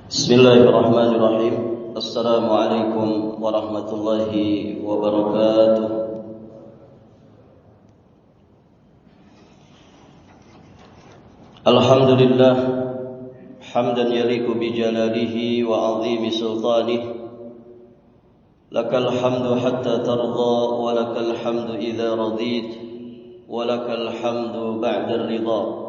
Bismillahirrahmanirrahim. Assalamualaikum warahmatullahi wabarakatuh. Alhamdulillah hamdan yaliqu bi jalalihi wa 'azimi sultanihi. Lakal hamdu hatta tarda wa lakal hamdu idza radit wa lakal hamdu ba'da ar-ridha.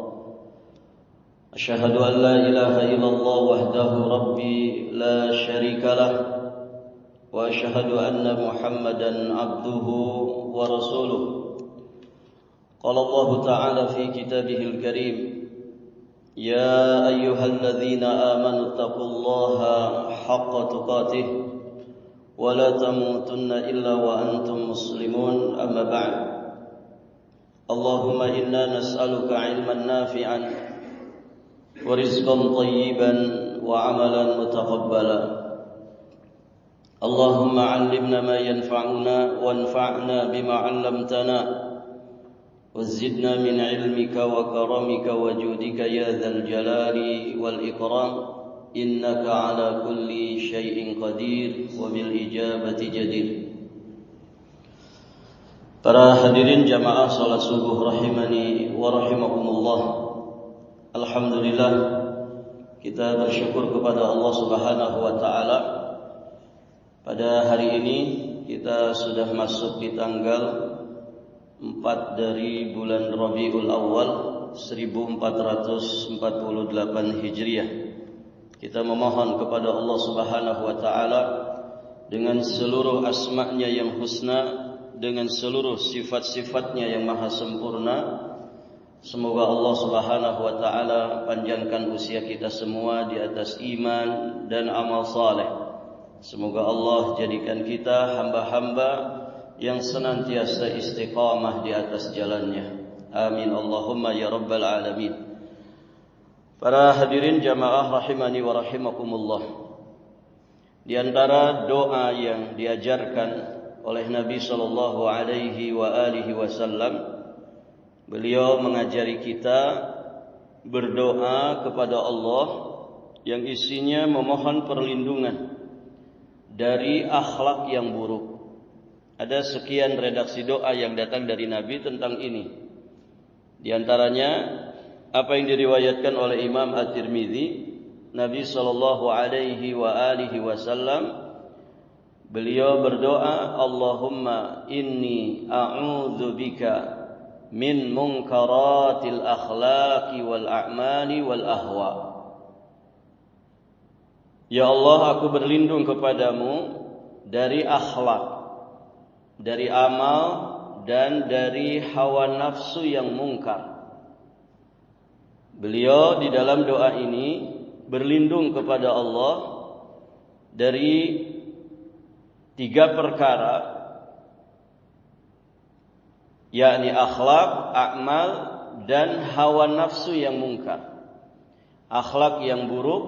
أشهد أن لا إله إلا الله وحده ربي لا شريك له وأشهد أن محمدا عبده ورسوله. قال الله تعالى في كتابه الكريم يا أيها الذين آمنوا اتقوا الله حق تقاته ولا تموتن إلا وأنتم مسلمون. أما بعد اللهم إنا نسألك علما نافعا ورزقا طيبا وعملا متقبلا. اللهم علمنا ما ينفعنا وانفعنا بما علمتنا وزدنا من علمك وكرمك وجودك يا ذا الجلال والإكرام إنك على كل شيء قدير وبالإجابة جدير. Para hadirin jamaah salat subuh rahimani wa rahimakumullah. Alhamdulillah, kita bersyukur kepada Allah Subhanahu wa taala. Pada hari ini kita sudah masuk di tanggal 4 dari bulan Rabiul Awal 1448 Hijriah. Kita memohon kepada Allah Subhanahu wa taala dengan seluruh asma-Nya yang husna, dengan seluruh sifat-sifatnya yang maha sempurna. Semoga Allah Subhanahu wa taala panjangkan usia kita semua di atas iman dan amal saleh. Semoga Allah jadikan kita hamba-hamba yang senantiasa istiqamah di atas jalannya. Amin Allahumma ya rabbal alamin. Para hadirin jamaah rahimani wa rahimakumullah. Di antara doa yang diajarkan oleh Nabi sallallahu alaihi wa alihi wasallam, beliau mengajari kita berdoa kepada Allah yang isinya memohon perlindungan dari akhlak yang buruk. Ada sekian redaksi doa yang datang dari Nabi tentang ini. Di antaranya apa yang diriwayatkan oleh Imam At-Tirmidzi, Nabi sallallahu alaihi wa alihi wasallam beliau berdoa, Allahumma inni a'udzubika min munkaratil akhlaqi wal a'mali wal ahwa. Ya Allah, aku berlindung kepadamu dari akhlak, dari amal, dan dari hawa nafsu yang mungkar. Beliau di dalam doa ini berlindung kepada Allah dari 3 perkara, yakni akhlak, amal, dan hawa nafsu yang mungkar. Akhlak yang buruk,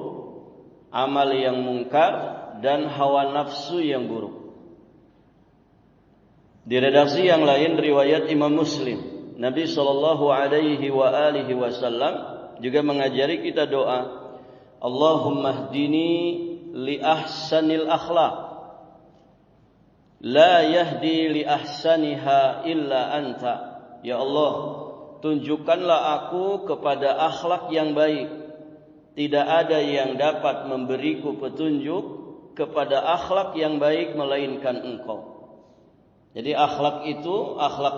amal yang mungkar, dan hawa nafsu yang buruk. Di redaksi yang lain riwayat Imam Muslim, Nabi sallallahu alaihi wa alihi wasallam juga mengajari kita doa, Allahumma hdini li ahsanil akhlaq la yahdi li ahsaniha illa anta. Ya Allah, tunjukkanlah aku kepada akhlak yang baik. Tidak ada yang dapat memberiku petunjuk kepada akhlak yang baik melainkan Engkau. Jadi akhlak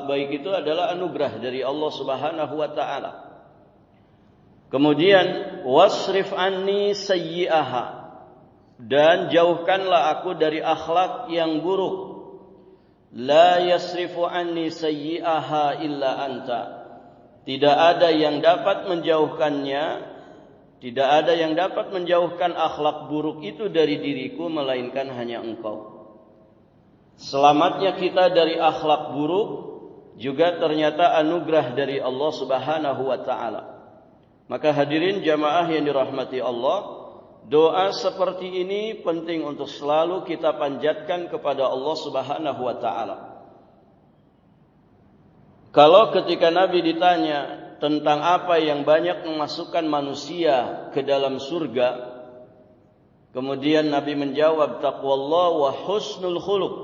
baik itu adalah anugerah dari Allah Subhanahu wa taala. Kemudian wasrif anni sayyi'aha, dan jauhkanlah aku dari akhlak yang buruk. La yasrifu anni sayyi'aha illa anta. Tidak ada yang dapat menjauhkannya, tidak ada yang dapat menjauhkan akhlak buruk itu dari diriku melainkan hanya Engkau. Selamatnya kita dari akhlak buruk juga ternyata anugerah dari Allah Subhanahu wa taala. Maka hadirin jamaah yang dirahmati Allah, doa seperti ini penting untuk selalu kita panjatkan kepada Allah Subhanahu wa taala. Kalau ketika Nabi ditanya tentang apa yang banyak memasukkan manusia ke dalam surga, Kemudian Nabi menjawab, taqwallah wa husnul khuluq.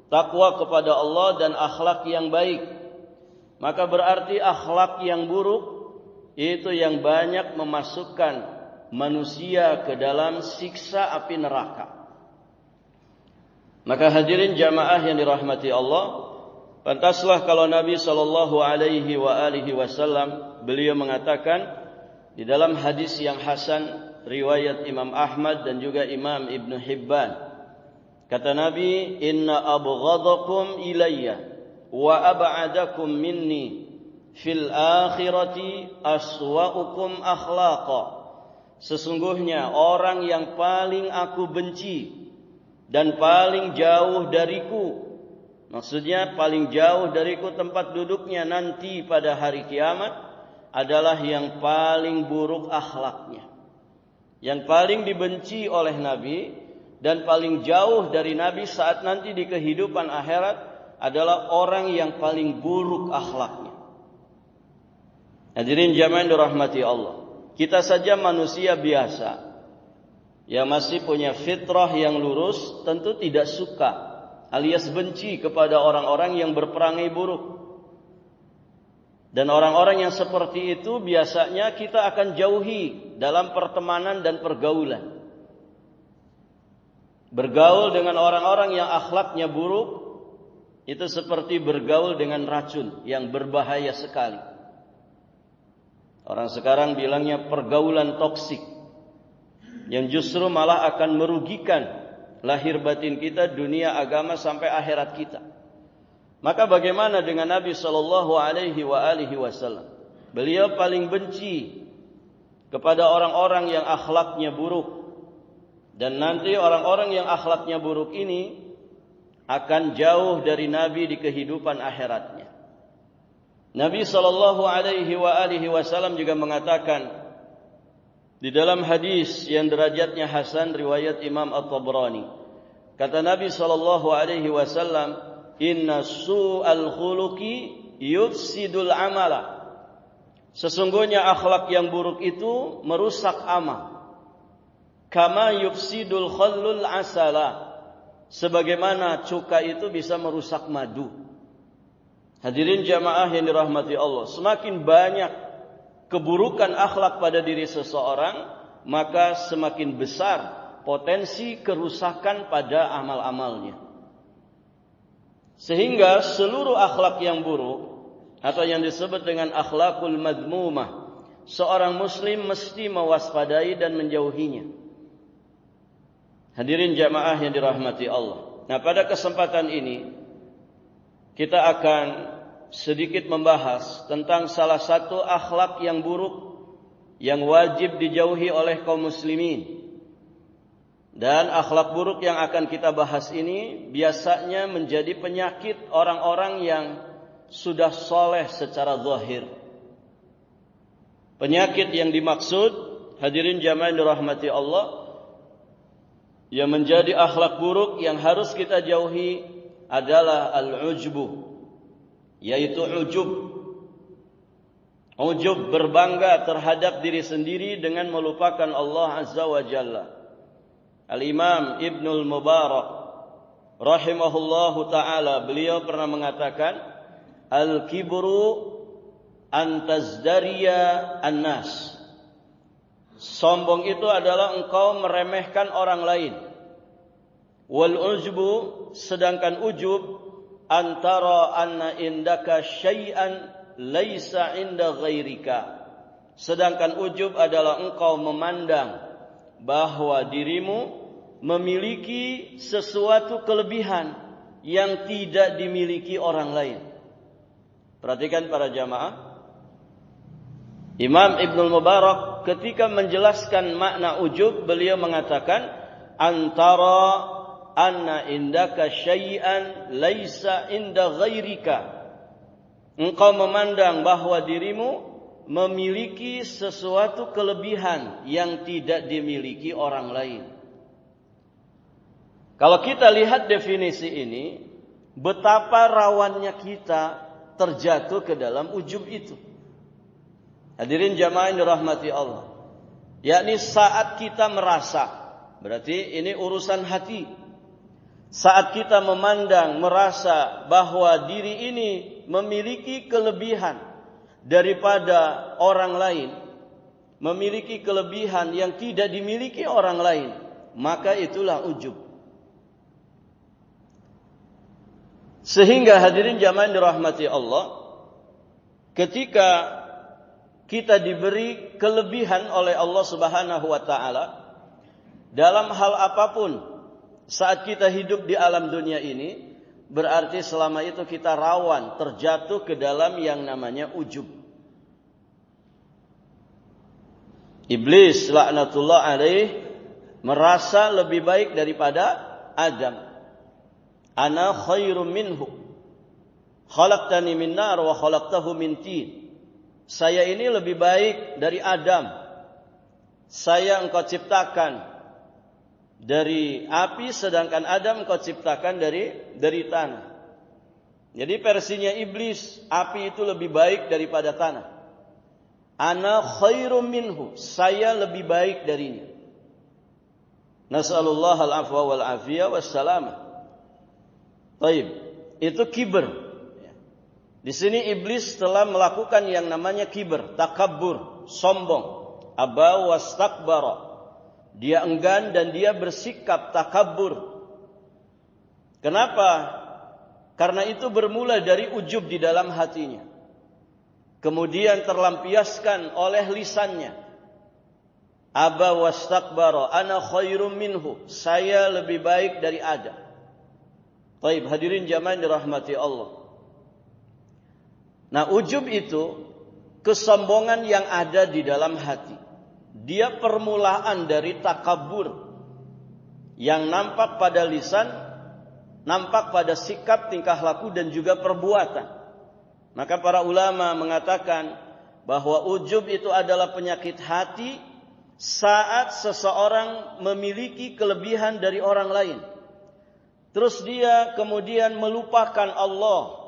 Takwa kepada Allah dan akhlak yang baik. Maka berarti akhlak yang buruk itu yang banyak memasukkan manusia ke dalam siksa api neraka. Maka hadirin jamaah yang dirahmati Allah, pantaslah kalau Nabi sallallahu alaihi wasallam beliau mengatakan di dalam hadis yang hasan riwayat Imam Ahmad dan juga Imam Ibn Hibban, kata Nabi, inna abghadakum ilayya wa ab'adakum minni fil akhirati aswa'ukum akhlaqa. Sesungguhnya orang yang paling aku benci dan paling jauh dariku, maksudnya paling jauh dariku tempat duduknya nanti pada hari kiamat, adalah yang paling buruk akhlaknya. Yang paling dibenci oleh Nabi dan paling jauh dari Nabi saat nanti di kehidupan akhirat adalah orang yang paling buruk akhlaknya. Hadirin jamaah yang dirahmati Allah, kita saja manusia biasa yang masih punya fitrah yang lurus tentu tidak suka alias benci kepada orang-orang yang berperangai buruk. Dan orang-orang yang seperti itu biasanya kita akan jauhi dalam pertemanan dan pergaulan. Bergaul dengan orang-orang yang akhlaknya buruk itu seperti bergaul dengan racun yang berbahaya sekali. Orang sekarang bilangnya pergaulan toksik, yang justru malah akan merugikan lahir batin kita, dunia, agama, sampai akhirat kita. Maka bagaimana dengan Nabi sallallahu alaihi wasallam? Beliau paling benci kepada orang-orang yang akhlaknya buruk. Dan nanti orang-orang yang akhlaknya buruk ini akan jauh dari Nabi di kehidupan akhiratnya. Nabi sallallahu alaihi wasallam juga mengatakan di dalam hadis yang derajatnya hasan riwayat Imam At-Tabrani, kata Nabi sallallahu alaihi wasallam, inna su'al khuluqi yufsidul amala. Sesungguhnya akhlak yang buruk itu merusak amal. Kama yufsidul khallul asala. Sebagaimana cuka itu bisa merusak madu. Hadirin jamaah yang dirahmati Allah, semakin banyak keburukan akhlak pada diri seseorang, maka semakin besar potensi kerusakan pada amal-amalnya. Sehingga seluruh akhlak yang buruk atau yang disebut dengan akhlakul madmumah, seorang muslim mesti mewaspadai dan menjauhinya. Hadirin jamaah yang dirahmati Allah. Nah, pada kesempatan ini kita akan sedikit membahas tentang salah satu akhlak yang buruk yang wajib dijauhi oleh kaum muslimin. Dan akhlak buruk yang akan kita bahas ini biasanya menjadi penyakit orang-orang yang sudah soleh secara zahir. Penyakit yang dimaksud, hadirin jamaah yang dirahmati Allah, yang menjadi akhlak buruk yang harus kita jauhi adalah al-ujbu, yaitu ujub. Ujub berbangga terhadap diri sendiri dengan melupakan Allah Azza wa Jalla. Al-Imam Ibnul Mubarak rahimahullahu ta'ala, beliau pernah mengatakan, al-kibru antazdariya an-nas. Sombong itu adalah engkau meremehkan orang lain. Wal ujbu, sedangkan ujub, antara anna indaka syai'an laisa inda ghairika. Sedangkan ujub adalah engkau memandang bahwa dirimu memiliki sesuatu kelebihan yang tidak dimiliki orang lain. Perhatikan para jamaah, Imam Ibnul Mubarak ketika menjelaskan makna ujub, beliau mengatakan antara anna indaka syai'an laisa inda ghairika. Engkau memandang bahwa dirimu memiliki sesuatu kelebihan yang tidak dimiliki orang lain. Kalau kita lihat definisi ini, betapa rawannya kita terjatuh ke dalam ujub itu. Hadirin jamaah yang dirahmati Allah, yakni saat kita merasa Berarti ini urusan hati. Saat kita memandang, merasa bahwa diri ini memiliki kelebihan daripada orang lain, memiliki kelebihan yang tidak dimiliki orang lain, maka itulah ujub. Sehingga hadirin jamaah yang dirahmati Allah, ketika kita diberi kelebihan oleh Allah Subhanahu wa taala dalam hal apapun saat kita hidup di alam dunia ini, berarti selama itu kita rawan terjatuh ke dalam yang namanya ujub. Iblis laknatullah alaih merasa lebih baik daripada Adam. Ana khairum minhu, khalaqtani min nar wa khalaqtahu min tin. Saya ini lebih baik dari Adam. Saya engkau ciptakan dari api, sedangkan Adam engkau ciptakan dari tanah. Jadi versinya iblis, api itu lebih baik daripada tanah. Ana khairum minhu, saya lebih baik darinya. Nas'alullah al-afwa wal afiyah wassalamah. Baik, itu kiber. Di sini iblis telah melakukan yang namanya kiber, takabbur, sombong. Aba wastakbara. Dia enggan dan dia bersikap takabbur. Kenapa? Karena itu bermula dari ujub di dalam hatinya. Kemudian terlampiaskan oleh lisannya. Aba wastakbara, ana khairum minhu. Saya lebih baik dari Adam. Baik, hadirin jamaah yang dirahmati Allah. Nah, ujub itu kesombongan yang ada di dalam hati. Dia permulaan dari takabur yang nampak pada lisan, nampak pada sikap, tingkah laku dan juga perbuatan. Maka para ulama mengatakan bahwa ujub itu adalah penyakit hati saat seseorang memiliki kelebihan dari orang lain. Terus dia kemudian melupakan Allah,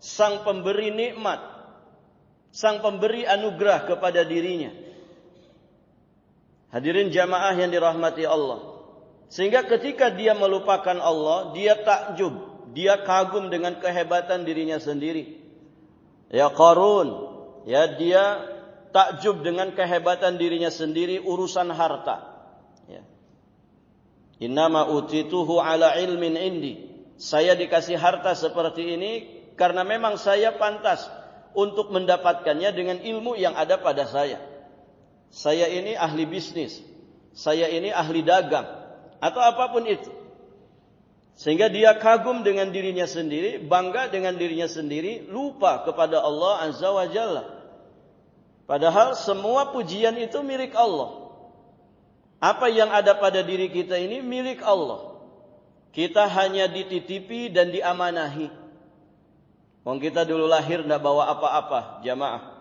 sang pemberi nikmat, sang pemberi anugerah kepada dirinya. Hadirin jamaah yang dirahmati Allah. Sehingga ketika dia melupakan Allah, dia takjub, dia kagum dengan kehebatan dirinya sendiri. Ya Qarun, ya dia takjub dengan kehebatan dirinya sendiri urusan harta. Ya. Innama utituhu ala ilmin indi. Saya dikasih harta seperti ini karena memang saya pantas untuk mendapatkannya dengan ilmu yang ada pada saya. Saya ini ahli bisnis, saya ini ahli dagang, atau apapun itu. Sehingga dia kagum dengan dirinya sendiri, bangga dengan dirinya sendiri, lupa kepada Allah Azza wa Jalla. Padahal semua pujian itu milik Allah. Apa yang ada pada diri kita ini milik Allah. Kita hanya dititipi dan diamanahi. Wong kita dulu lahir tidak bawa apa-apa, jamaah.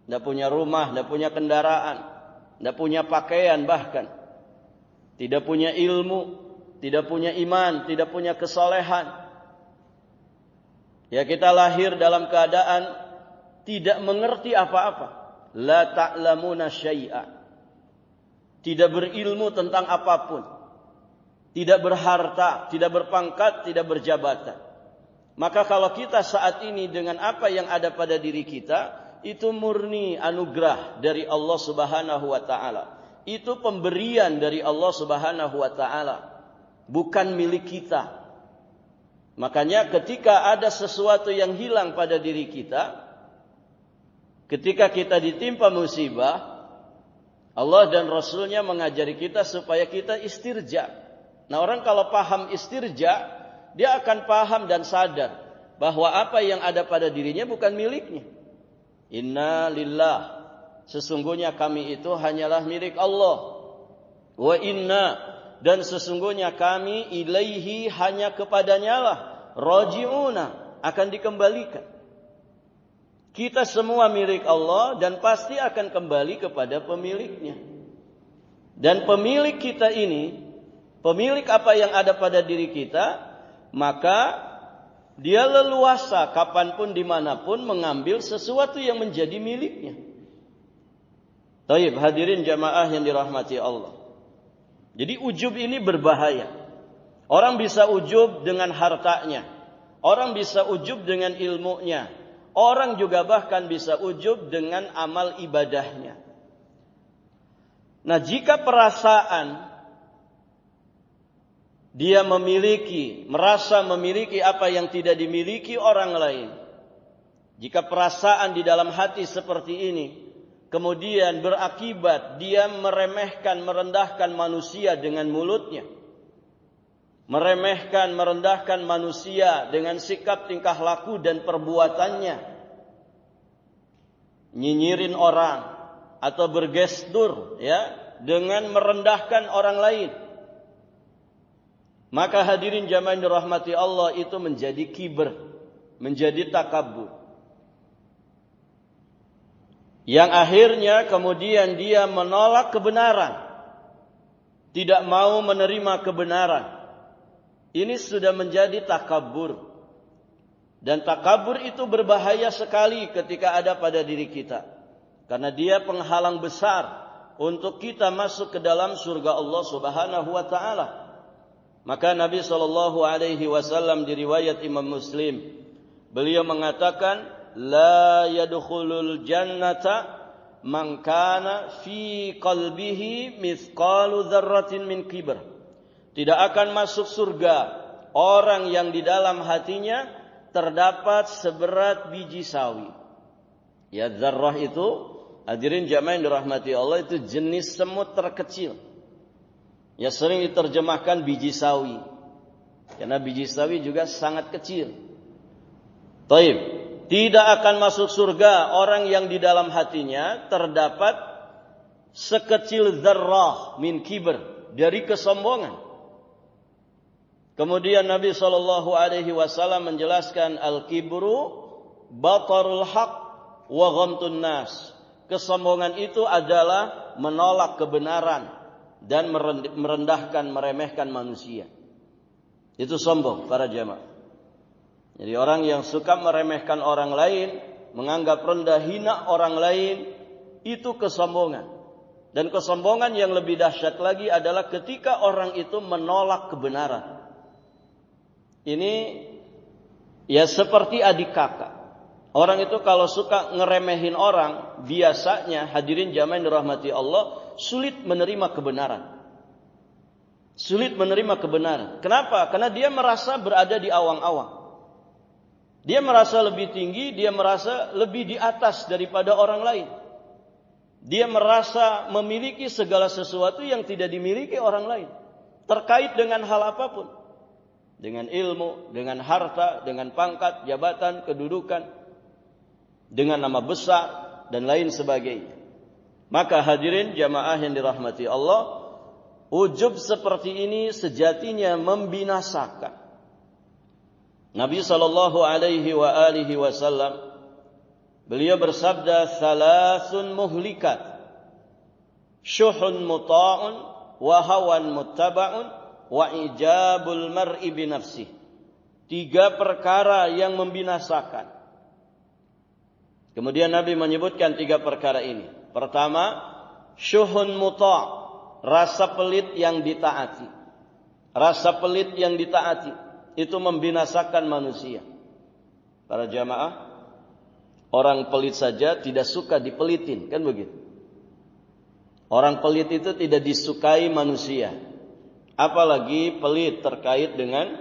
Tidak punya rumah, tidak punya kendaraan, tidak punya pakaian bahkan. Tidak punya ilmu, tidak punya iman, tidak punya kesolehan. Ya kita lahir dalam keadaan tidak mengerti apa-apa. La ta'lamuna syai'a. Tidak berilmu tentang apapun. Tidak berharta, tidak berpangkat, tidak berjabatan. Maka kalau kita saat ini dengan apa yang ada pada diri kita, itu murni anugerah dari Allah Subhanahu wa taala. Itu pemberian dari Allah Subhanahu wa taala, bukan milik kita. Makanya ketika ada sesuatu yang hilang pada diri kita, ketika kita ditimpa musibah, Allah dan Rasulnya mengajari kita supaya kita istirja. Nah orang kalau paham istirja, dia akan paham dan sadar bahwa apa yang ada pada dirinya bukan miliknya. Inna lillah, sesungguhnya kami itu hanyalah milik Allah. Wa inna, dan sesungguhnya kami ilaihi, hanya kepadanya lah, raji'una, akan dikembalikan. Kita semua milik Allah dan pasti akan kembali kepada pemiliknya. Dan pemilik kita ini, pemilik apa yang ada pada diri kita, maka dia leluasa kapanpun dimanapun mengambil sesuatu yang menjadi miliknya. Taib, hadirin jamaah yang dirahmati Allah. Jadi ujub ini berbahaya. Orang bisa ujub dengan hartanya. Orang bisa ujub dengan ilmunya. Orang juga bahkan bisa ujub dengan amal ibadahnya. Nah, jika perasaan dia merasa memiliki apa yang tidak dimiliki orang lain. Jika perasaan di dalam hati seperti ini, kemudian berakibat dia meremehkan, merendahkan manusia dengan mulutnya. Meremehkan, merendahkan manusia dengan sikap, tingkah laku dan perbuatannya. Nyinyirin orang atau bergestur ya dengan merendahkan orang lain. Maka hadirin jamaah yang dirahmati Allah, itu menjadi kibr, menjadi takabur. Yang akhirnya kemudian dia menolak kebenaran, tidak mau menerima kebenaran. Ini sudah menjadi takabur. Dan takabur itu berbahaya sekali ketika ada pada diri kita. Karena dia penghalang besar untuk kita masuk ke dalam surga Allah Subhanahu wa taala. Maka Nabi SAW di riwayat Imam Muslim, beliau mengatakan, la yadkhulul jannata man kana fi qalbihi mithqalu dzarratin min kibr. Tidak akan masuk surga orang yang di dalam hatinya terdapat seberat biji sawi. Ya, dzarrah itu, hadirin jamaah yang dirahmati Allah, itu jenis semut terkecil. Ya, sering diterjemahkan biji sawi. Karena biji sawi juga sangat kecil. Taib. Tidak akan masuk surga orang yang di dalam hatinya terdapat sekecil dzarrah min kibr, dari kesombongan. Kemudian Nabi SAW menjelaskan al-kibru batarul haq wa ghamtun nas. Kesombongan itu adalah menolak kebenaran dan merendahkan, meremehkan manusia. Itu sombong para jamaah. Jadi orang yang suka meremehkan orang lain, menganggap rendah, hina orang lain, itu kesombongan. Dan kesombongan yang lebih dahsyat lagi adalah ketika orang itu menolak kebenaran. Ini ya seperti adik kakak. Orang itu kalau suka ngeremehin orang, biasanya hadirin jamaah yang dirahmati Allah, sulit menerima kebenaran. Sulit menerima kebenaran. Kenapa? Karena dia merasa berada di awang-awang. Dia merasa lebih tinggi, dia merasa lebih di atas daripada orang lain. Dia merasa memiliki segala sesuatu yang tidak dimiliki orang lain. Terkait dengan hal apapun. Dengan ilmu, dengan harta, dengan pangkat, jabatan, kedudukan, dengan nama besar, dan lain sebagainya. Maka hadirin jamaah yang dirahmati Allah, ujub seperti ini sejatinya membinasakan. Nabi SAW, beliau bersabda, "Thalathun muhlikat, syuhun muta'un, wa hawan muttaba'un, wa ijabul mar'i binafsih." 3 perkara yang membinasakan. Kemudian Nabi menyebutkan 3 perkara ini. Pertama, syuhun muta', rasa pelit yang ditaati. Rasa pelit yang ditaati itu membinasakan manusia. Para jamaah, orang pelit saja tidak suka dipelitin, kan begitu? Orang pelit itu tidak disukai manusia. Apalagi pelit terkait dengan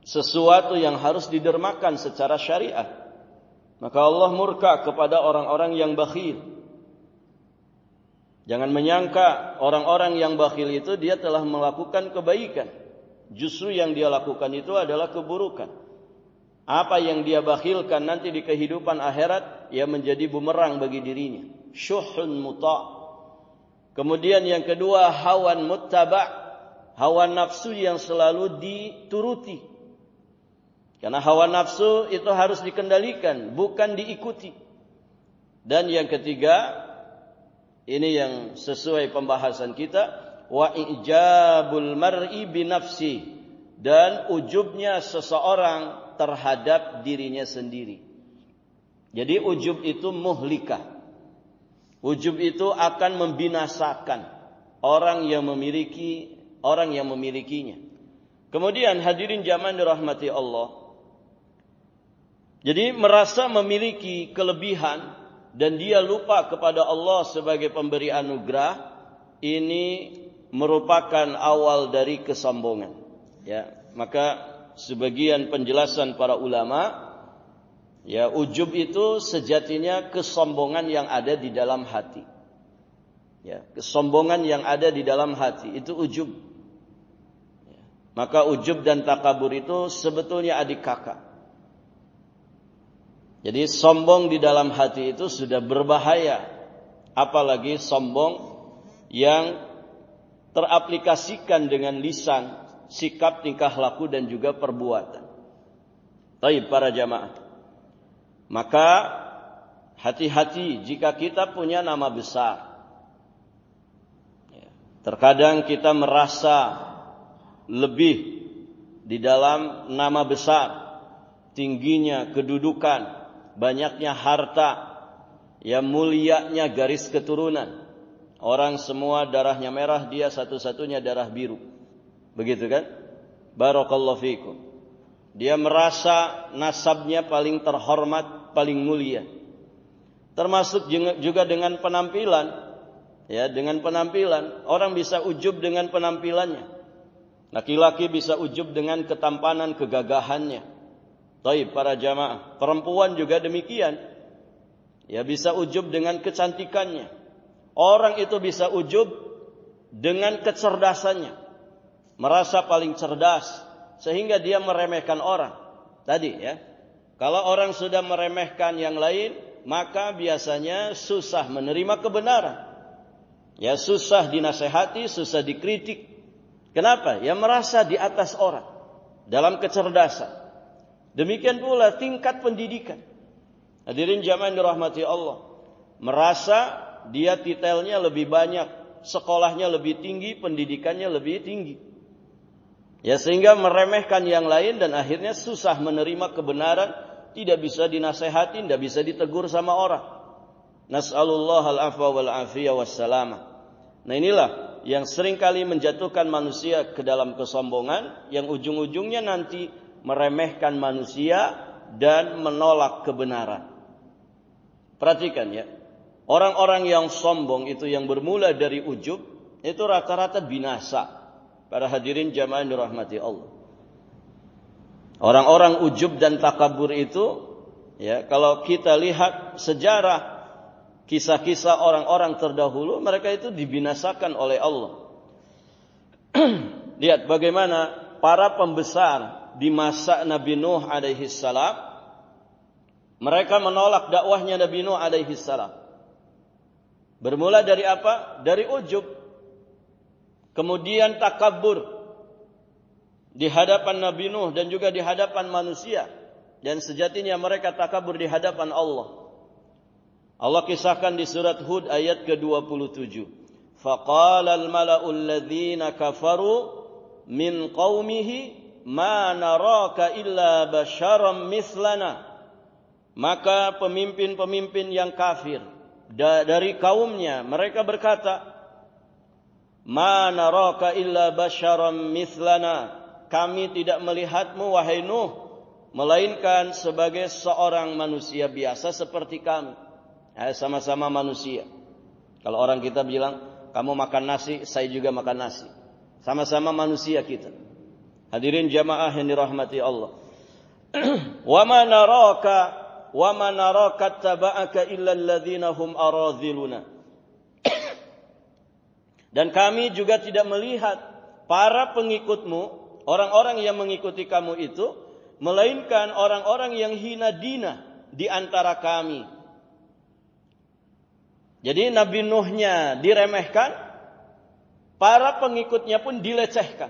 sesuatu yang harus didermakan secara syariat. Maka Allah murka kepada orang-orang yang bakhil. Jangan menyangka orang-orang yang bakhil itu dia telah melakukan kebaikan. Justru yang dia lakukan itu adalah keburukan. Apa yang dia bakhilkan nanti di kehidupan akhirat, ia menjadi bumerang bagi dirinya. Syuhun muta'. Kemudian yang kedua, hawan muttaba', hawa nafsu yang selalu dituruti. Karena hawa nafsu itu harus dikendalikan, bukan diikuti. Dan yang ketiga, ini yang sesuai pembahasan kita, wa ijabul mar'i binafsi, dan ujubnya seseorang terhadap dirinya sendiri. Jadi ujub itu muhlikah. Ujub itu akan membinasakan. orang yang memilikinya. Kemudian hadirin jamaah dirahmati Allah. Jadi merasa memiliki kelebihan dan dia lupa kepada Allah sebagai pemberi anugerah, ini merupakan awal dari kesombongan. Ya, maka sebagian penjelasan para ulama, ya, ujub itu sejatinya kesombongan yang ada di dalam hati. Ya, kesombongan yang ada di dalam hati itu ujub. Ya, maka ujub dan takabur itu sebetulnya adik kakak. Jadi sombong di dalam hati itu sudah berbahaya, apalagi sombong yang teraplikasikan dengan lisan, sikap, tingkah laku dan juga perbuatan. Baik para jamaah. Maka hati-hati jika kita punya nama besar. Terkadang kita merasa lebih di dalam nama besar, tingginya kedudukan, banyaknya harta, ya mulianya garis keturunan. Orang semua darahnya merah, dia satu-satunya darah biru. Begitu kan? Barakallahu fikum. Dia merasa nasabnya paling terhormat, paling mulia. Termasuk juga dengan penampilan. Ya, dengan penampilan. Orang bisa ujub dengan penampilannya. Laki-laki bisa ujub dengan ketampanan, kegagahannya. Taib para jamaah. Perempuan juga demikian. Ya, bisa ujub dengan kecantikannya. Orang itu bisa ujub dengan kecerdasannya. Merasa paling cerdas. Sehingga dia meremehkan orang. Tadi ya. Kalau orang sudah meremehkan yang lain, maka biasanya susah menerima kebenaran. Ya, susah dinasehati, susah dikritik. Kenapa? Ya merasa di atas orang dalam kecerdasan. Demikian pula tingkat pendidikan. Hadirin jamaah dirahmati Allah. Merasa dia titelnya lebih banyak, sekolahnya lebih tinggi, pendidikannya lebih tinggi. Ya, sehingga meremehkan yang lain dan akhirnya susah menerima kebenaran, tidak bisa dinasehati, tidak bisa ditegur sama orang. Nas'alullah al-afwa wal-afiyah wassalamah. Nah, inilah yang seringkali menjatuhkan manusia ke dalam kesombongan, yang ujung-ujungnya nanti meremehkan manusia dan menolak kebenaran. Perhatikan ya, orang-orang yang sombong itu yang bermula dari ujub, itu rata-rata binasa. Para hadirin jamaah dirahmati Allah. Orang-orang ujub dan takabur itu, ya, kalau kita lihat sejarah, kisah-kisah orang-orang terdahulu, mereka itu dibinasakan oleh Allah. Lihat bagaimana para pembesar di masa Nabi Nuh alaihi salam, mereka menolak dakwahnya Nabi Nuh alaihi salam. Bermula dari apa? Dari ujub. Kemudian takabur di hadapan Nabi Nuh dan juga di hadapan manusia. Dan sejatinya mereka takabur di hadapan Allah. Allah kisahkan di surat Hud ayat ke-27. Faqala al-mala'u alladhina kafaru min qaumihi ma naraka illa basyaram mithlana. Maka pemimpin-pemimpin yang kafir dari kaumnya, mereka berkata, ma naraka illa basyaram mithlana. Kami tidak melihatmu wahai Nuh, melainkan sebagai seorang manusia biasa seperti kami. Sama-sama manusia. Kalau orang kita bilang, kamu makan nasi, saya juga makan nasi. Sama-sama manusia kita. Hadirin jamaah yang dirahmati Allah. Wa ma naraka taba'aka illa alladhina hum aradhiluna. Dan kami juga tidak melihat para pengikutmu, orang-orang yang mengikuti kamu itu, melainkan orang-orang yang hina dina di antara kami. Jadi Nabi Nuhnya diremehkan, para pengikutnya pun dilecehkan.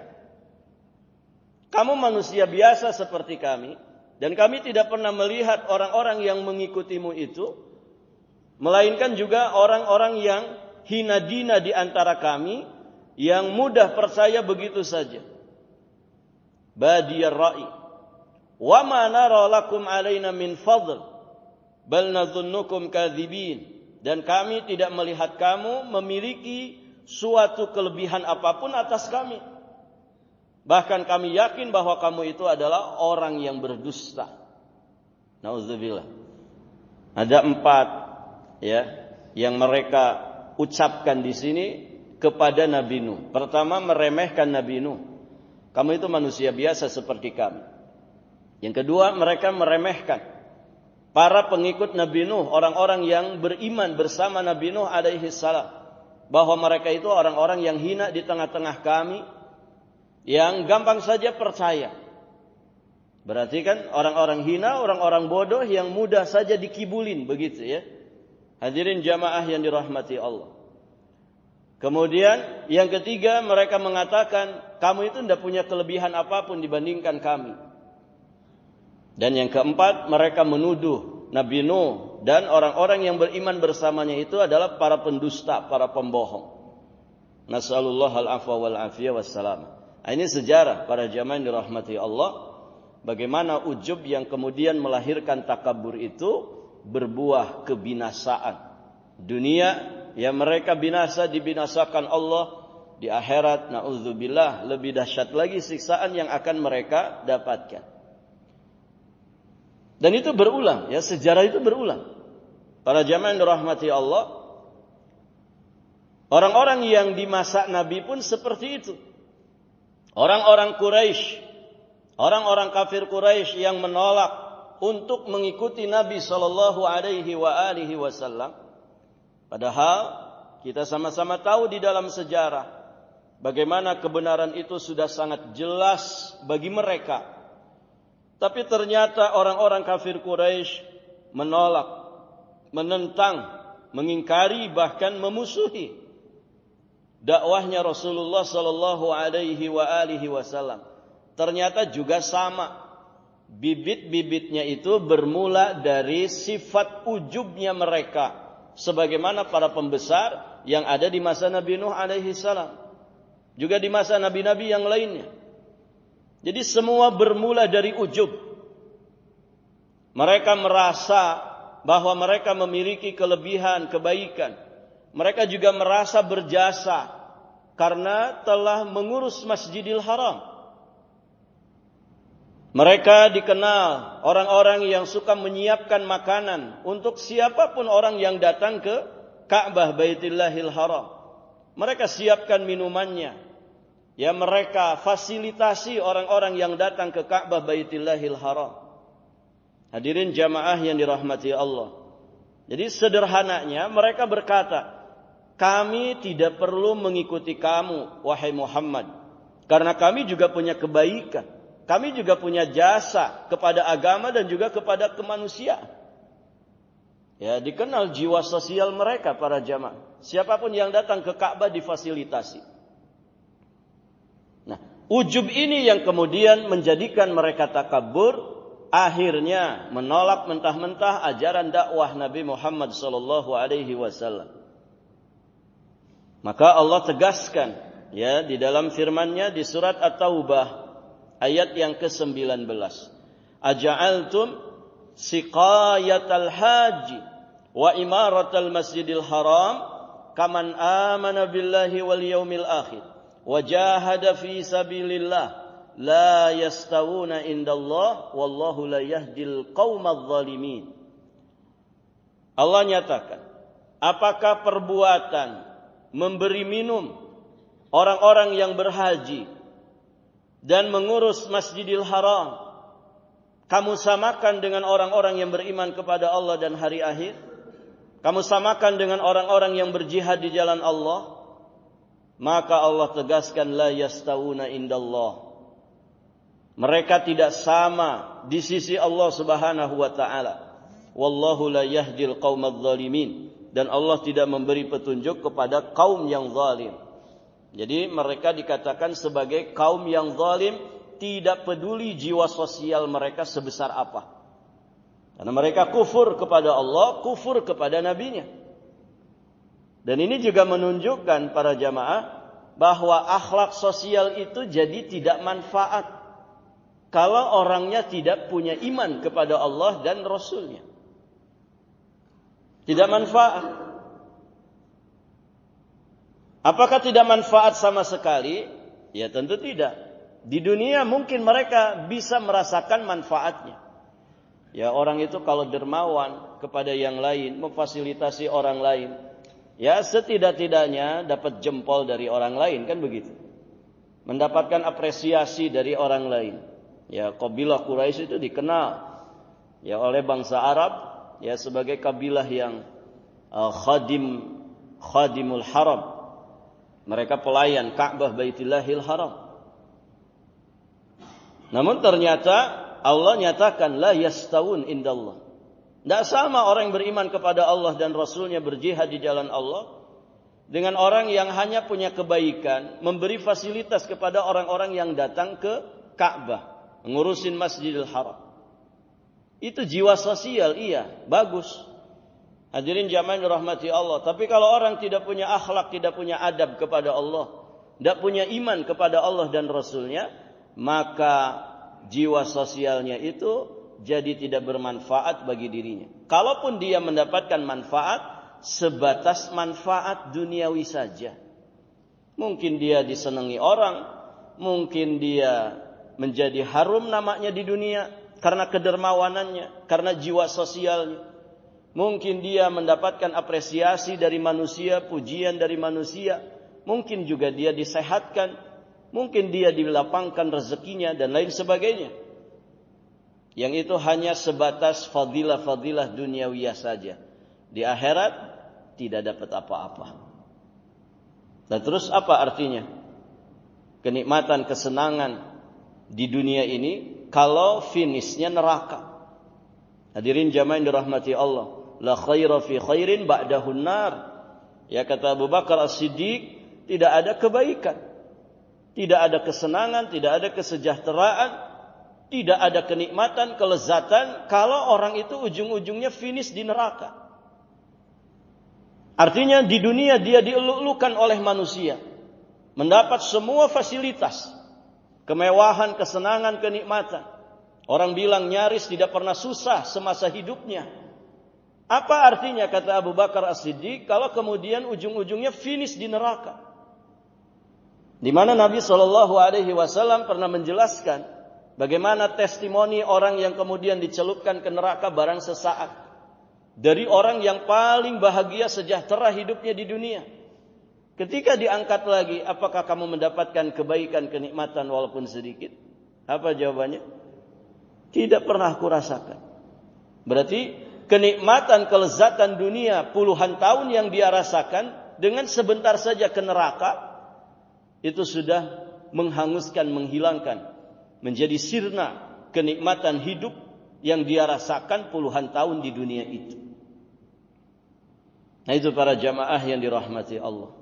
Kamu manusia biasa seperti kami, dan kami tidak pernah melihat orang-orang yang mengikutimu itu, melainkan juga orang-orang yang hina dina di antara kami, yang mudah percaya begitu saja. Badiyar ra'i. Wa ma nara lakum alaina min fadl, bal nadhunnukum kadzibin. Dan kami tidak melihat kamu memiliki suatu kelebihan apapun atas kami. Bahkan kami yakin bahwa kamu itu adalah orang yang berdusta. Nauzubillah. Ada 4 ya yang mereka ucapkan di sini kepada Nabi Nuh. Pertama, meremehkan Nabi Nuh. Kamu itu manusia biasa seperti kami. Yang kedua, mereka meremehkan para pengikut Nabi Nuh, orang-orang yang beriman bersama Nabi Nuh alaihi salam, bahwa mereka itu orang-orang yang hina di tengah-tengah kami, yang gampang saja percaya. Berarti kan orang-orang hina, orang-orang bodoh yang mudah saja dikibulin, begitu ya. Hadirin jamaah yang dirahmati Allah. Kemudian yang ketiga, mereka mengatakan kamu itu tidak punya kelebihan apapun dibandingkan kami. Dan yang keempat, mereka menuduh Nabi Nuh dan orang-orang yang beriman bersamanya itu adalah para pendusta, para pembohong. Nasallallahu al-afwa wal afiyah wassalam. Ini sejarah para jamaah yang dirahmati Allah. Bagaimana ujub yang kemudian melahirkan takabur itu berbuah kebinasaan. Dunia yang mereka binasa dibinasakan Allah. Di akhirat, na'udzubillah, lebih dahsyat lagi siksaan yang akan mereka dapatkan. Dan itu berulang, ya, sejarah itu berulang. Para jamaah yang dirahmati Allah, orang-orang yang di masa Nabi pun seperti itu. Orang-orang Quraisy, orang-orang kafir Quraisy yang menolak untuk mengikuti Nabi sallallahu alaihi wasallam. Padahal kita sama-sama tahu di dalam sejarah bagaimana kebenaran itu sudah sangat jelas bagi mereka. Tapi ternyata orang-orang kafir Quraisy menolak, menentang, mengingkari, bahkan memusuhi dakwahnya Rasulullah sallallahu alaihi wasallam. Ternyata juga sama. Bibit-bibitnya itu bermula dari sifat ujubnya mereka, sebagaimana para pembesar yang ada di masa Nabi Nuh alaihi salam, juga di masa nabi-nabi yang lainnya. Jadi semua bermula dari ujub. Mereka merasa bahwa mereka memiliki kelebihan, kebaikan. Mereka juga merasa berjasa karena telah mengurus Masjidil Haram. Mereka dikenal orang-orang yang suka menyiapkan makanan untuk siapapun orang yang datang ke Ka'bah Baitillahil Haram. Mereka siapkan minumannya. Ya, mereka fasilitasi orang-orang yang datang ke Ka'bah Baitillahil Haram. Hadirin jamaah yang dirahmati Allah. Jadi sederhananya mereka berkata, kami tidak perlu mengikuti kamu, wahai Muhammad. Karena kami juga punya kebaikan. Kami juga punya jasa kepada agama dan juga kepada kemanusiaan. Ya, dikenal jiwa sosial mereka para jamaah. Siapapun yang datang ke Ka'bah difasilitasi. Nah, ujub ini yang kemudian menjadikan mereka takabur, akhirnya menolak mentah-mentah ajaran dakwah Nabi Muhammad sallallahu alaihi wasallam. Maka Allah tegaskan ya di dalam firman-Nya di surat At-Taubah ayat yang ke-19. Aja'altum siqayatal haji wa imaratal masjidil haram kaman amana billahi wal yaumil akhir wa jahada fi sabilillah la yastawuna indallah wallahu la yahdil qaumadh dhalimin. Allah nyatakan, apakah perbuatan memberi minum orang-orang yang berhaji dan mengurus Masjidil Haram kamu samakan dengan orang-orang yang beriman kepada Allah dan hari akhir? Kamu samakan dengan orang-orang yang berjihad di jalan Allah? Maka Allah tegaskan, la yastawuna indallah. Mereka tidak sama di sisi Allah Subhanahu wa taala. Wallahu la yahdil qaumadh dhalimin. Dan Allah tidak memberi petunjuk kepada kaum yang zalim. Jadi mereka dikatakan sebagai kaum yang zalim, tidak peduli jiwa sosial mereka sebesar apa. Karena mereka kufur kepada Allah, kufur kepada nabinya. Dan ini juga menunjukkan para jamaah bahwa akhlak sosial itu jadi tidak manfaat kalau orangnya tidak punya iman kepada Allah dan Rasulnya. Tidak manfaat. Apakah tidak manfaat sama sekali? Ya tentu tidak. Di dunia mungkin mereka bisa merasakan manfaatnya. Ya orang itu kalau dermawan kepada yang lain, memfasilitasi orang lain, ya setidak-tidaknya dapat jempol dari orang lain, kan begitu. Mendapatkan apresiasi dari orang lain. Ya kabilah Quraisy itu dikenal ya oleh bangsa Arab ya sebagai kabilah yang khadimul haram. Mereka pelayan Ka'bah Baitillahil Haram. Namun ternyata Allah nyatakan la yastawun indallah. Tidak sama orang yang beriman kepada Allah dan Rasulnya berjihad di jalan Allah dengan orang yang hanya punya kebaikan memberi fasilitas kepada orang-orang yang datang ke Ka'bah ngurusin Masjidil Haram. Itu jiwa sosial, iya, bagus. Hadirin jamaah dirahmati Allah. Tapi kalau orang tidak punya akhlak, tidak punya adab kepada Allah, tidak punya iman kepada Allah dan Rasulnya, maka jiwa sosialnya itu jadi tidak bermanfaat bagi dirinya. Kalaupun dia mendapatkan manfaat, sebatas manfaat duniawi saja. Mungkin dia disenangi orang, mungkin dia menjadi harum namanya di dunia karena kedermawanannya, karena jiwa sosialnya. Mungkin dia mendapatkan apresiasi dari manusia, pujian dari manusia. Mungkin juga dia disehatkan, mungkin dia dilapangkan rezekinya dan lain sebagainya. Yang itu hanya sebatas fadilah-fadilah duniawiyah saja. Di akhirat tidak dapat apa-apa. Dan terus apa artinya? Kenikmatan, kesenangan di dunia ini kalau finishnya neraka. Hadirin jamaah yang dirahmati Allah. La khaira fi khairin ba'dahun nar. Ya kata Abu Bakar As-Siddiq, tidak ada kebaikan, tidak ada kesenangan, tidak ada kesejahteraan, tidak ada kenikmatan, kelezatan kalau orang itu ujung-ujungnya finish di neraka. Artinya di dunia dia dieluk-elukan oleh manusia, mendapat semua fasilitas, kemewahan, kesenangan, kenikmatan. Orang bilang nyaris tidak pernah susah semasa hidupnya. Apa artinya kata Abu Bakar As-Siddiq kalau kemudian ujung-ujungnya finish di neraka? Di mana Nabi SAW pernah menjelaskan bagaimana testimoni orang yang kemudian dicelupkan ke neraka barang sesaat. Dari orang yang paling bahagia sejahtera hidupnya di dunia. Ketika diangkat lagi, apakah kamu mendapatkan kebaikan, kenikmatan walaupun sedikit? Apa jawabannya? Tidak pernah aku rasakan. Berarti kenikmatan, kelezatan dunia puluhan tahun yang dia rasakan dengan sebentar saja ke neraka itu sudah menghanguskan, menghilangkan, menjadi sirna kenikmatan hidup yang dia rasakan puluhan tahun di dunia itu. Nah itu para jamaah yang dirahmati Allah.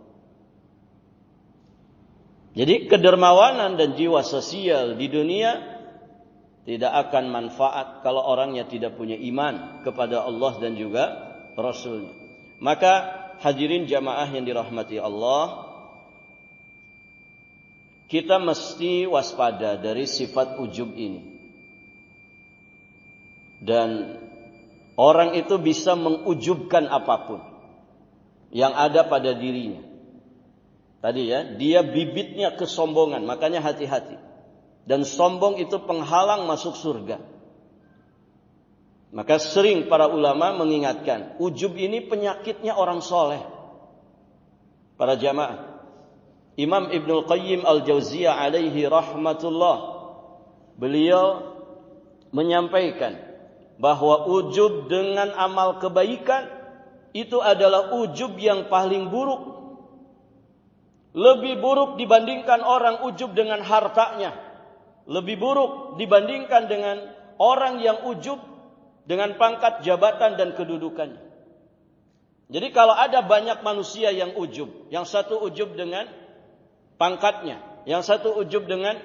Jadi kedermawanan dan jiwa sosial di dunia tidak akan manfaat kalau orangnya tidak punya iman kepada Allah dan juga Rasulnya. Maka hadirin jamaah yang dirahmati Allah, kita mesti waspada dari sifat ujub ini. Dan orang itu bisa mengujubkan apapun yang ada pada dirinya. Tadi ya, dia bibitnya kesombongan, makanya hati-hati. Dan sombong itu penghalang masuk surga. Maka sering para ulama mengingatkan, ujub ini penyakitnya orang soleh. Para jamaah, Imam Ibnul Qayyim Al-Jauziyah alaihi rahmatullah, beliau menyampaikan bahwa ujub dengan amal kebaikan itu adalah ujub yang paling buruk. Lebih buruk dibandingkan orang ujub dengan hartanya. Lebih buruk dibandingkan dengan orang yang ujub dengan pangkat jabatan dan kedudukannya. Jadi kalau ada banyak manusia yang ujub, yang satu ujub dengan pangkatnya, yang satu ujub dengan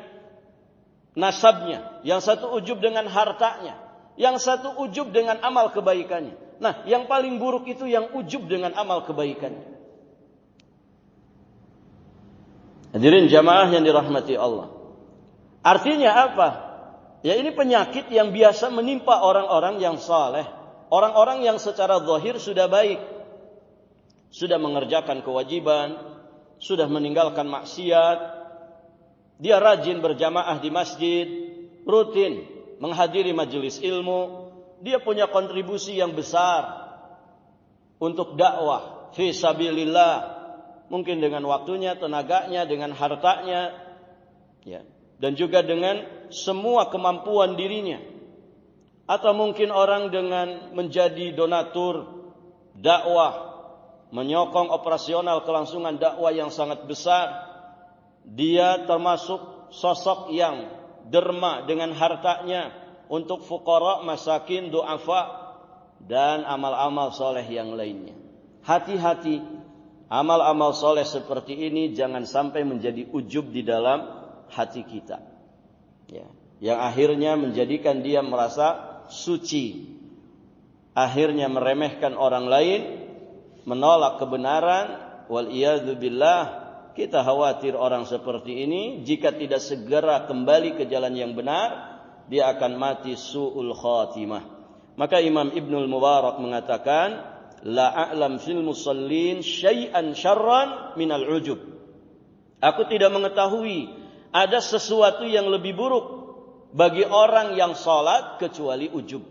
nasabnya, yang satu ujub dengan hartanya, yang satu ujub dengan amal kebaikannya. Nah, yang paling buruk itu yang ujub dengan amal kebaikannya. Hadirin jamaah yang dirahmati Allah. Artinya apa? Ya ini penyakit yang biasa menimpa orang-orang yang saleh. Orang-orang yang secara zahir sudah baik. Sudah mengerjakan kewajiban. sudah meninggalkan maksiat, dia rajin berjamaah di masjid, rutin menghadiri majelis ilmu, dia punya kontribusi yang besar untuk dakwah fi sabilillah, mungkin dengan waktunya, tenaganya, dengan hartanya, ya, dan juga dengan semua kemampuan dirinya. Atau mungkin orang dengan menjadi donatur dakwah, menyokong operasional kelangsungan dakwah yang sangat besar. Dia termasuk sosok yang derma dengan hartanya untuk fuqara, masakin, du'afa, dan amal-amal soleh yang lainnya. Hati-hati, amal-amal soleh seperti ini jangan sampai menjadi ujub di dalam hati kita, ya, yang akhirnya menjadikan dia merasa suci, akhirnya meremehkan orang lain, menolak kebenaran. Wal iyadzu billah, kita khawatir orang seperti ini jika tidak segera kembali ke jalan yang benar, dia akan mati su'ul khatimah. Maka Imam Ibnul Mubarak mengatakan, la a'lam fil musallin syai'an syarran minal ujub. Aku tidak mengetahui ada sesuatu yang lebih buruk bagi orang yang salat kecuali ujub.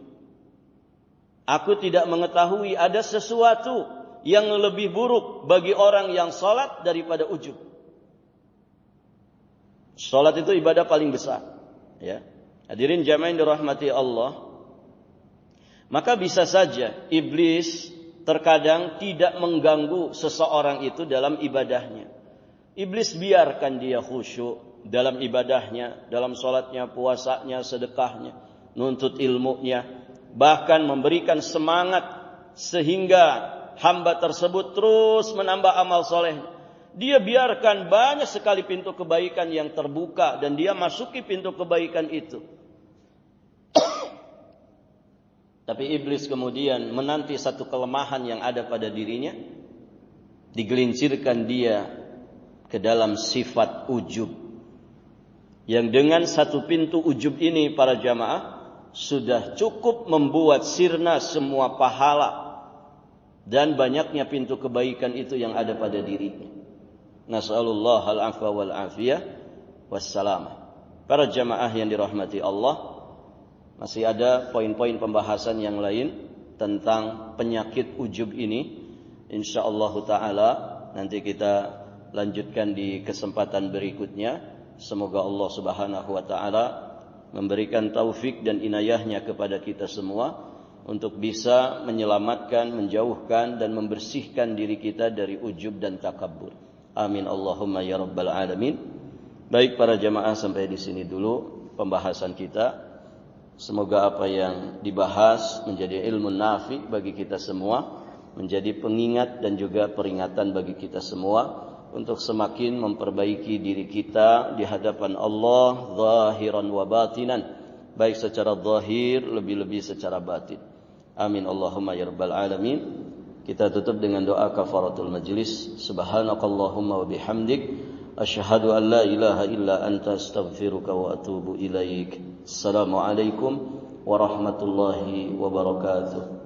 Aku tidak mengetahui ada sesuatu yang lebih buruk bagi orang yang salat daripada ujub. Salat itu ibadah paling besar, ya. Hadirin jamaah yang dirahmati Allah. Maka bisa saja iblis terkadang tidak mengganggu seseorang itu dalam ibadahnya. Iblis biarkan dia khusyuk dalam ibadahnya, dalam salatnya, puasanya, sedekahnya, nuntut ilmunya, bahkan memberikan semangat sehingga hamba tersebut terus menambah amal soleh. Dia biarkan banyak sekali pintu kebaikan yang terbuka dan dia masuki pintu kebaikan itu. Tapi iblis kemudian menanti satu kelemahan yang ada pada dirinya, digelincirkan dia ke dalam sifat ujub. Yang dengan satu pintu ujub ini para jamaah sudah cukup membuat sirna semua pahala dan banyaknya pintu kebaikan itu yang ada pada dirinya. Nas'alullah al-afwa wal afiyah wassalamah. Para jamaah yang dirahmati Allah, masih ada poin-poin pembahasan yang lain tentang penyakit ujub ini. Insyaallah ta'ala nanti kita lanjutkan di kesempatan berikutnya. Semoga Allah subhanahu wa ta'ala memberikan taufik dan inayahnya kepada kita semua untuk bisa menyelamatkan, menjauhkan dan membersihkan diri kita dari ujub dan takabbur. Amin Allahumma ya rabbal alamin. Baik para jamaah, sampai di sini dulu pembahasan kita. Semoga apa yang dibahas menjadi ilmu nafi bagi kita semua, menjadi pengingat dan juga peringatan bagi kita semua untuk semakin memperbaiki diri kita di hadapan Allah zahiran wa batinan, baik secara zahir lebih-lebih secara batin. Amin Allahumma ya rabbal alamin. Kita tutup dengan doa kafaratul majlis. Subhanakallahumma wa bihamdik, asyhadu an la ilaha illa anta, astaghfiruka wa atubu ilaik. Assalamualaikum warahmatullahi wabarakatuh.